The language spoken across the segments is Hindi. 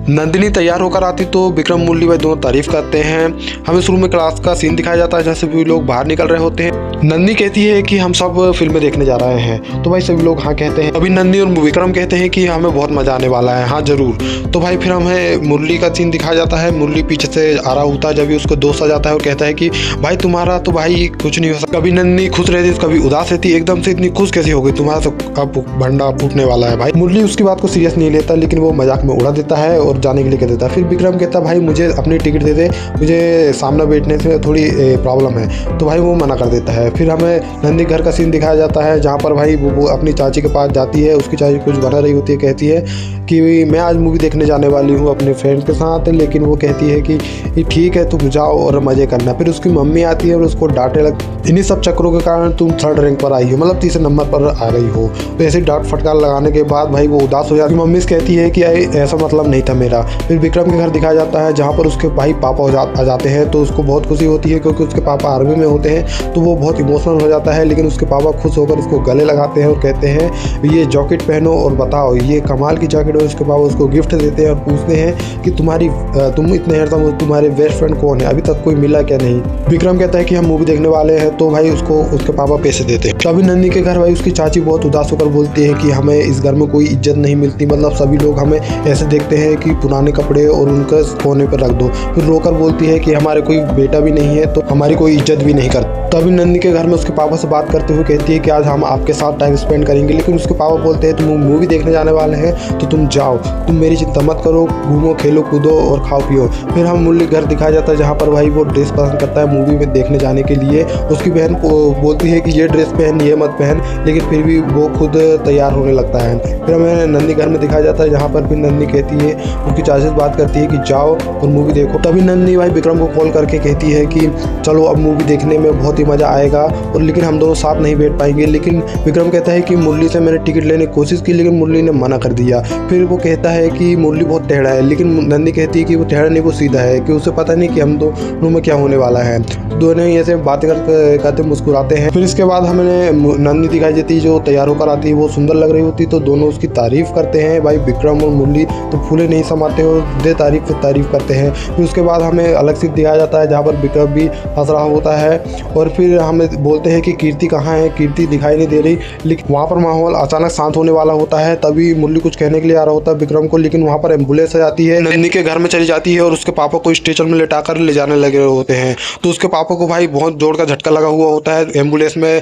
नंदिनी तैयार होकर आती तो विक्रम मुरली भाई दोनों तारीफ करते हैं। हमें शुरू में क्लास का सीन दिखाया जाता है जहाँ सभी लोग बाहर निकल रहे होते हैं। नंदिनी कहती है कि हम सब फिल्में देखने जा रहे हैं, तो भाई सभी लोग हाँ कहते हैं। अभी नंदिनी और विक्रम कहते हैं कि हमें बहुत मजा आने वाला है, हाँ जरूर। तो भाई फिर हमें मुरली का सीन दिखाया जाता है। मुरली पीछे से आ रहा होता है, जब भी उसको दोस्त आ जाता है और कहता है कि भाई तुम्हारा तो भाई कुछ नहीं हो सकता। कभी नंदिनी खुश रहती, कभी उदास रहती, एकदम से इतनी खुश कैसी हो गई, तुम्हारा तो अब भंडा फूटने वाला है। भाई मुरली उसकी बात को सीरियस नहीं लेता, लेकिन वो मजाक में उड़ा देता है और जाने के लिए कह देता है। फिर विक्रम कहता है भाई मुझे अपनी टिकट दे दे, मुझे सामने बैठने से थोड़ी प्रॉब्लम है, तो भाई वो मना कर देता है। फिर हमें नंदी घर का सीन दिखाया जाता है जहाँ पर भाई वो अपनी चाची के पास जाती है। उसकी चाची कुछ बना रही होती है, कहती है कि मैं आज मूवी देखने जाने वाली हूँ अपने फ्रेंड के साथ, लेकिन वो कहती है कि ठीक है तुम जाओ और मज़े करना। फिर उसकी मम्मी आती है और उसको डांटने लगती, इन्हीं सब चक्करों के कारण तुम 3rd रैंक पर आई हो, मतलब 3रे नंबर पर आ गई हो। तो ऐसे डांट फटकार लगाने के बाद भाई वो उदास हो जाती है। मम्मी से कहती है कि ऐसा मतलब नहीं था मेरा। फिर विक्रम के घर दिखाया जाता है जहाँ पर उसके भाई पापा आ जाते हैं, तो उसको बहुत खुशी होती है क्योंकि उसके पापा आर्मी में होते हैं, तो वो बहुत इमोशनल हो जाता है। लेकिन उसके पापा खुश होकर उसको गले लगाते हैं और कहते हैं ये जैकेट पहनो और बताओ ये कमाल की जैकेट है। उसके पापा उसको गिफ्ट देते हैं और पूछते हैं कि तुम इतने हैंडसम हो, तुम्हारे बेस्ट फ्रेंड कौन है, अभी तक कोई मिला क्या नहीं। विक्रम कहता है कि हम मूवी देखने वाले हैं, तो भाई उसको उसके पापा पैसे देते हैं। तभी नंदी के घर भाई उसकी चाची बहुत उदास होकर बोलती है कि हमें इस घर में कोई इज्जत नहीं मिलती, मतलब सभी लोग हमें ऐसे देखते हैं कि पुराने कपड़े और उनका कोने पर रख दो। फिर रोकर बोलती है कि हमारे कोई बेटा भी नहीं है, तो हमारी कोई इज्जत भी नहीं करती। तभी नंदी के घर में उसके पापा से बात करते हुए कहती है कि आज हम आपके साथ टाइम स्पेंड करेंगे, लेकिन उसके पापा बोलते हैं तुम मूवी देखने जाने वाले हैं तो तुम जाओ, तुम मेरी चिंता मत करो, घूमो खेलो कूदो और खाओ पियो। फिर हम मुरली घर दिखाया जाता है जहाँ पर भाई वो ड्रेस पसंद करता है मूवी में देखने जाने के लिए। उसकी बहन बोलती है कि ये ड्रेस पहन, ये मत पहन, लेकिन फिर भी वो खुद तैयार होने लगता है। फिर हमें नंदी घर में दिखाया जाता है जहाँ पर फिर नंदी कहती है, उसकी चाची से बात करती है कि जाओ और मूवी देखो। तभी नंदी भाई विक्रम को कॉल करके कहती है कि चलो अब मूवी देखने में बहुत ही मज़ा आएगा, और लेकिन हम दोनों साथ नहीं बैठ पाएंगे। लेकिन विक्रम कहता है कि मुरली से मैंने टिकट लेने की कोशिश की, लेकिन मुरली ने मना कर दिया। फिर वो कहता है कि मुरली बहुत टेढ़ा है, लेकिन नंदी कहती है कि वो टेढ़ा नहीं, वो सीधा है, कि उसे पता नहीं कि हम दोनों में क्या होने वाला है। दोनों ही ऐसे बातें करते मुस्कुराते हैं। फिर इसके बाद हमें नंदी दिखाई देती है जो तैयार होकर आती है, वो सुंदर लग रही होती, तो दोनों उसकी तारीफ करते हैं। भाई विक्रम और मुरली तो फूले नहीं समाते और दे तारीफ करते हैं। फिर उसके बाद हमें अलग से दिखाया जाता है जहाँ पर विक्रम भी हंस रहा होता है, और फिर हमें बोलते हैं कि कीर्ति कहाँ है, कीर्ति दिखाई नहीं दे रही। लेकिन वहाँ पर माहौल अचानक शांत होने वाला होता है। तभी मुरली कुछ कहने के लिए आ रहा होता है विक्रम को, लेकिन वहाँ पर एम्बुलेंस आ जाती है, नंदी के घर में चली जाती है और उसके पापा को स्ट्रेचर में लेटाकर ले जाने लगे होते हैं। तो उसके पापा को भाई बहुत जोर का झटका लगा हुआ होता है, एम्बुलेंस में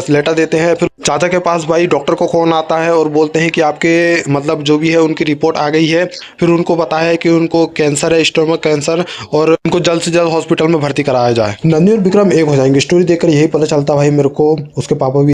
लेटा देते हैं। फिर चाचा के पास भाई डॉक्टर को फोन आता है और बोलते हैं कि आपके मतलब जो भी है उनकी रिपोर्ट आ गई है। फिर उनको बताया है कि उनको कैंसर है, स्टोमक कैंसर, और उनको जल्द से जल्द हॉस्पिटल में भर्ती कराया जाए। नंदी और विक्रम एक हो जाएंगे। स्टोरी देखकर यही पता चलता भाई मेरे को उसके पापा भी